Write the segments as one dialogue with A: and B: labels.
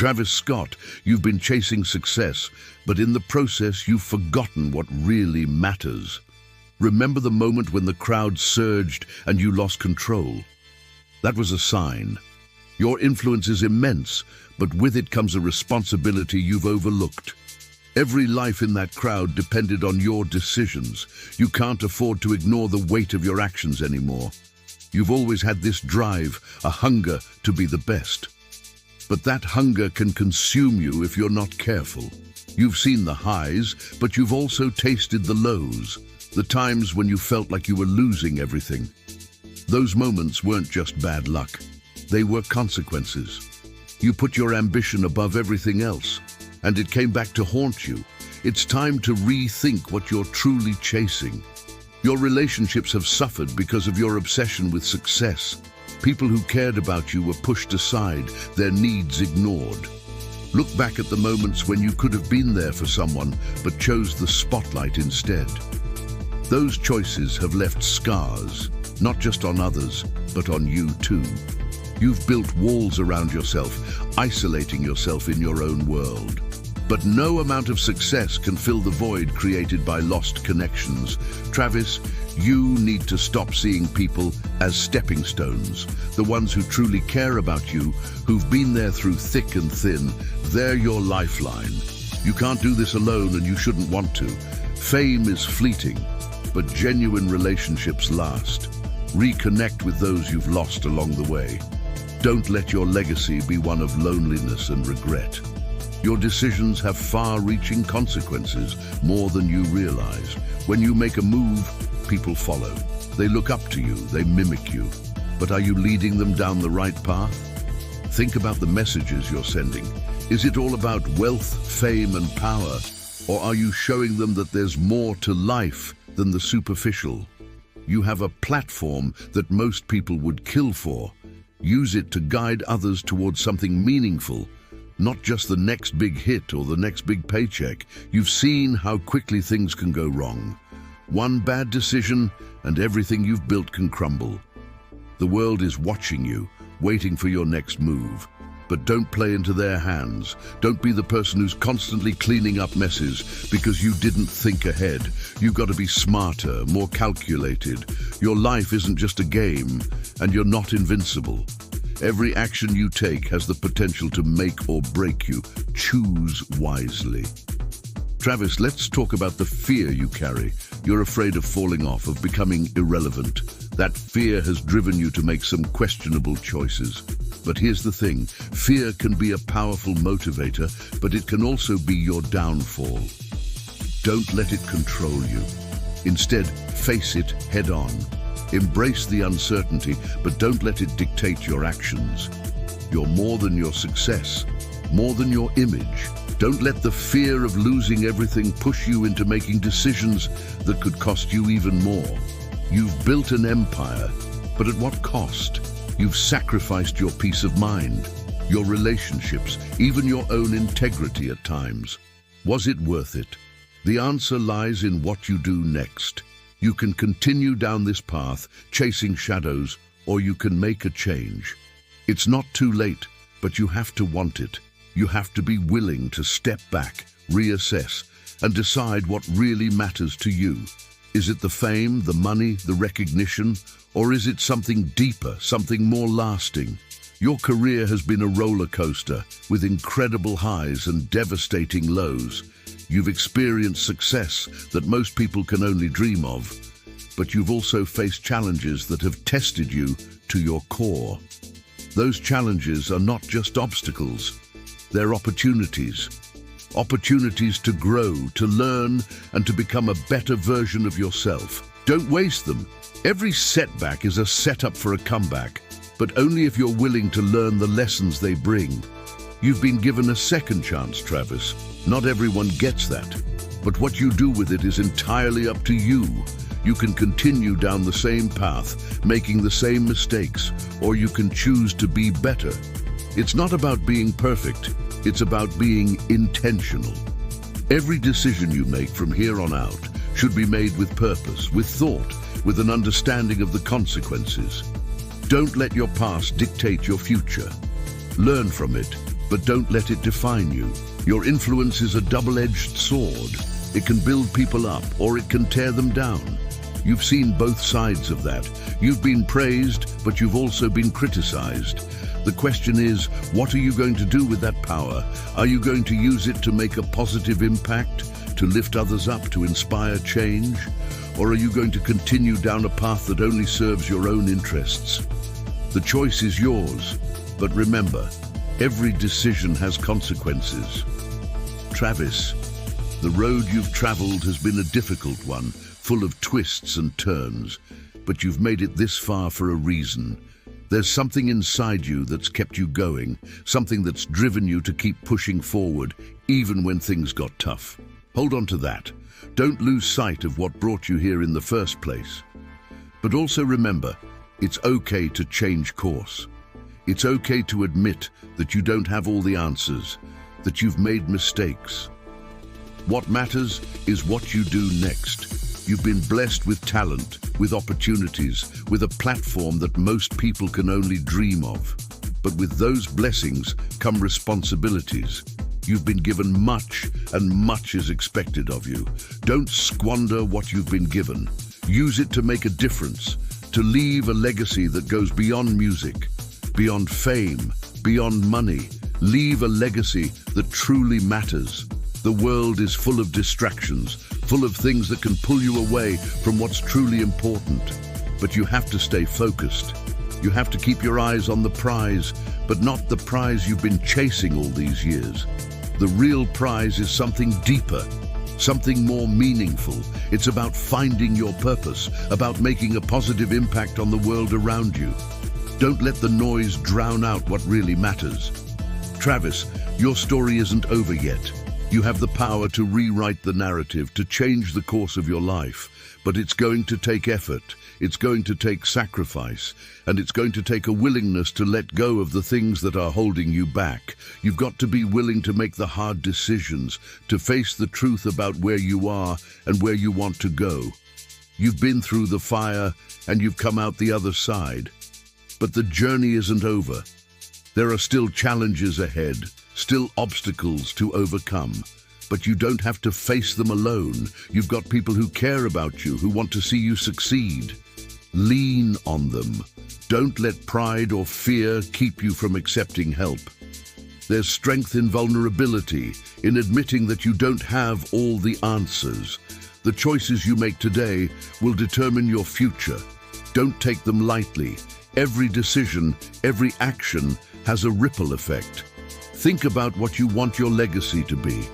A: Travis Scott, you've been chasing success, but in the process you've forgotten what really matters. Remember the moment when the crowd surged and you lost control? That was a sign. Your influence is immense, but with it comes a responsibility you've overlooked. Every life in that crowd depended on your decisions. You can't afford to ignore the weight of your actions anymore. You've always had this drive, a hunger to be the best. But that hunger can consume you if you're not careful. You've seen the highs, but you've also tasted the lows, the times when you felt like you were losing everything. Those moments weren't just bad luck. They were consequences. You put your ambition above everything else, and it came back to haunt you. It's time to rethink what you're truly chasing. Your relationships have suffered because of your obsession with success. People who cared about you were pushed aside, their needs ignored. Look back at the moments when you could have been there for someone, but chose the spotlight instead. Those choices have left scars, not just on others, but on you too. You've built walls around yourself, isolating yourself in your own world. But no amount of success can fill the void created by lost connections. Travis, you need to stop seeing people as stepping stones. The ones who truly care about you, who've been there through thick and thin, they're your lifeline. You can't do this alone, and you shouldn't want to. Fame is fleeting, but genuine relationships last. Reconnect with those you've lost along the way. Don't let your legacy be one of loneliness and regret. Your decisions have far-reaching consequences, more than you realize. When you make a move, people follow. They look up to you, they mimic you. But are you leading them down the right path? Think about the messages you're sending. Is it all about wealth, fame, and power? Or are you showing them that there's more to life than the superficial? You have a platform that most people would kill for. Use it to guide others towards something meaningful, not just the next big hit or the next big paycheck. You've seen how quickly things can go wrong. One bad decision and everything you've built can crumble. The world is watching you, waiting for your next move. But don't play into their hands. Don't be the person who's constantly cleaning up messes because you didn't think ahead. You've got to be smarter, more calculated. Your life isn't just a game, and you're not invincible. Every action you take has the potential to make or break you. Choose wisely. Travis, let's talk about the fear you carry. You're afraid of falling off, of becoming irrelevant. That fear has driven you to make some questionable choices. But here's the thing, fear can be a powerful motivator, but it can also be your downfall. Don't let it control you. Instead, face it head on. Embrace the uncertainty, but don't let it dictate your actions. You're more than your success, more than your image. Don't let the fear of losing everything push you into making decisions that could cost you even more. You've built an empire, but at what cost? You've sacrificed your peace of mind, your relationships, even your own integrity at times. Was it worth it? The answer lies in what you do next. You can continue down this path, chasing shadows, or you can make a change. It's not too late, but you have to want it. You have to be willing to step back, reassess, and decide what really matters to you. Is it the fame, the money, the recognition, or is it something deeper, something more lasting? Your career has been a roller coaster with incredible highs and devastating lows. You've experienced success that most people can only dream of, but you've also faced challenges that have tested you to your core. Those challenges are not just obstacles, they're opportunities. Opportunities to grow, to learn, and to become a better version of yourself. Don't waste them. Every setback is a setup for a comeback, but only if you're willing to learn the lessons they bring. You've been given a second chance, Travis. Not everyone gets that, but what you do with it is entirely up to you. You can continue down the same path, making the same mistakes, or you can choose to be better. It's not about being perfect, it's about being intentional. Every decision you make from here on out should be made with purpose, with thought, with an understanding of the consequences. Don't let your past dictate your future. Learn from it, but don't let it define you. Your influence is a double-edged sword. It can build people up, or it can tear them down. You've seen both sides of that. You've been praised, but you've also been criticized. The question is, what are you going to do with that power? Are you going to use it to make a positive impact, to lift others up, to inspire change? Or are you going to continue down a path that only serves your own interests? The choice is yours, but remember, every decision has consequences. Travis, the road you've traveled has been a difficult one, full of twists and turns, but you've made it this far for a reason. There's something inside you that's kept you going, something that's driven you to keep pushing forward, even when things got tough. Hold on to that. Don't lose sight of what brought you here in the first place. But also remember, it's okay to change course. It's okay to admit that you don't have all the answers, that you've made mistakes. What matters is what you do next. You've been blessed with talent, with opportunities, with a platform that most people can only dream of. But with those blessings come responsibilities. You've been given much, and much is expected of you. Don't squander what you've been given. Use it to make a difference, to leave a legacy that goes beyond music, beyond fame, beyond money. Leave a legacy that truly matters. The world is full of distractions, full of things that can pull you away from what's truly important. But you have to stay focused. You have to keep your eyes on the prize, but not the prize you've been chasing all these years. The real prize is something deeper, something more meaningful. It's about finding your purpose, about making a positive impact on the world around you. Don't let the noise drown out what really matters. Travis, your story isn't over yet. You have the power to rewrite the narrative, to change the course of your life, but it's going to take effort, it's going to take sacrifice, and it's going to take a willingness to let go of the things that are holding you back. You've got to be willing to make the hard decisions, to face the truth about where you are and where you want to go. You've been through the fire and you've come out the other side. But the journey isn't over. There are still challenges ahead, still obstacles to overcome. But you don't have to face them alone. You've got people who care about you, who want to see you succeed. Lean on them. Don't let pride or fear keep you from accepting help. There's strength in vulnerability, in admitting that you don't have all the answers. The choices you make today will determine your future. Don't take them lightly. Every decision, every action has a ripple effect. Think about what you want your legacy to be.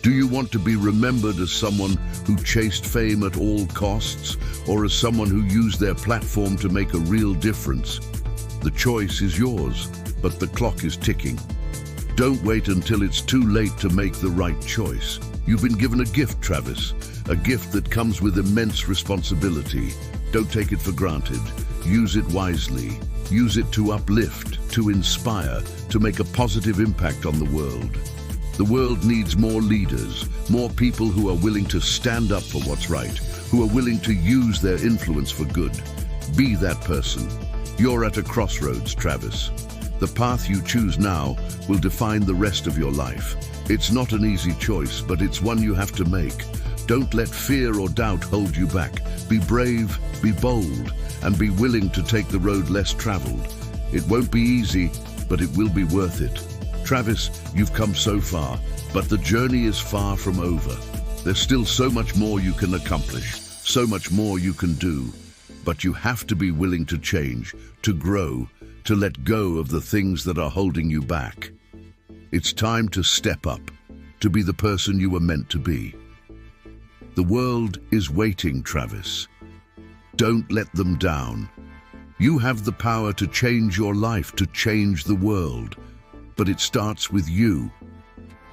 A: Do you want to be remembered as someone who chased fame at all costs, or as someone who used their platform to make a real difference? The choice is yours, but the clock is ticking. Don't wait until it's too late to make the right choice. You've been given a gift, Travis, a gift that comes with immense responsibility. Don't take it for granted. Use it wisely. Use it to uplift, to inspire, to make a positive impact on the world. The world needs more leaders, more people who are willing to stand up for what's right, who are willing to use their influence for good. Be that person. You're at a crossroads, Travis. The path you choose now will define the rest of your life. It's not an easy choice, but it's one you have to make. Don't let fear or doubt hold you back. Be brave, be bold, and be willing to take the road less traveled. It won't be easy, but it will be worth it. Travis, you've come so far, but the journey is far from over. There's still so much more you can accomplish, so much more you can do. But you have to be willing to change, to grow, to let go of the things that are holding you back. It's time to step up, to be the person you were meant to be. The world is waiting, Travis. Don't let them down. You have the power to change your life, to change the world. But it starts with you.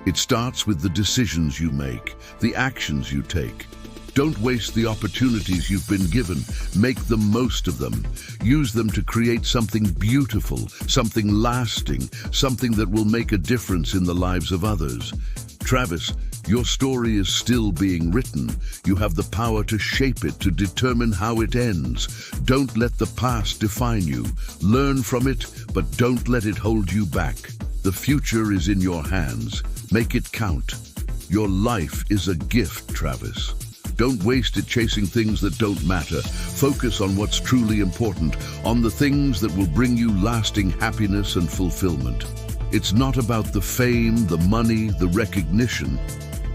A: It starts with the decisions you make, the actions you take. Don't waste the opportunities you've been given. Make the most of them. Use them to create something beautiful, something lasting, something that will make a difference in the lives of others. Travis, your story is still being written. You have the power to shape it, to determine how it ends. Don't let the past define you. Learn from it, but don't let it hold you back. The future is in your hands. Make it count. Your life is a gift, Travis. Don't waste it chasing things that don't matter. Focus on what's truly important, on the things that will bring you lasting happiness and fulfillment. It's not about the fame, the money, the recognition.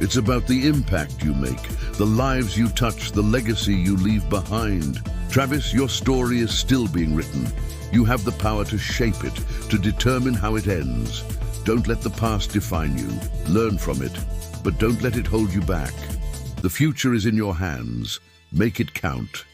A: It's about the impact you make, the lives you touch, the legacy you leave behind. Travis, your story is still being written. You have the power to shape it, to determine how it ends. Don't let the past define you. Learn from it, but don't let it hold you back. The future is in your hands. Make it count.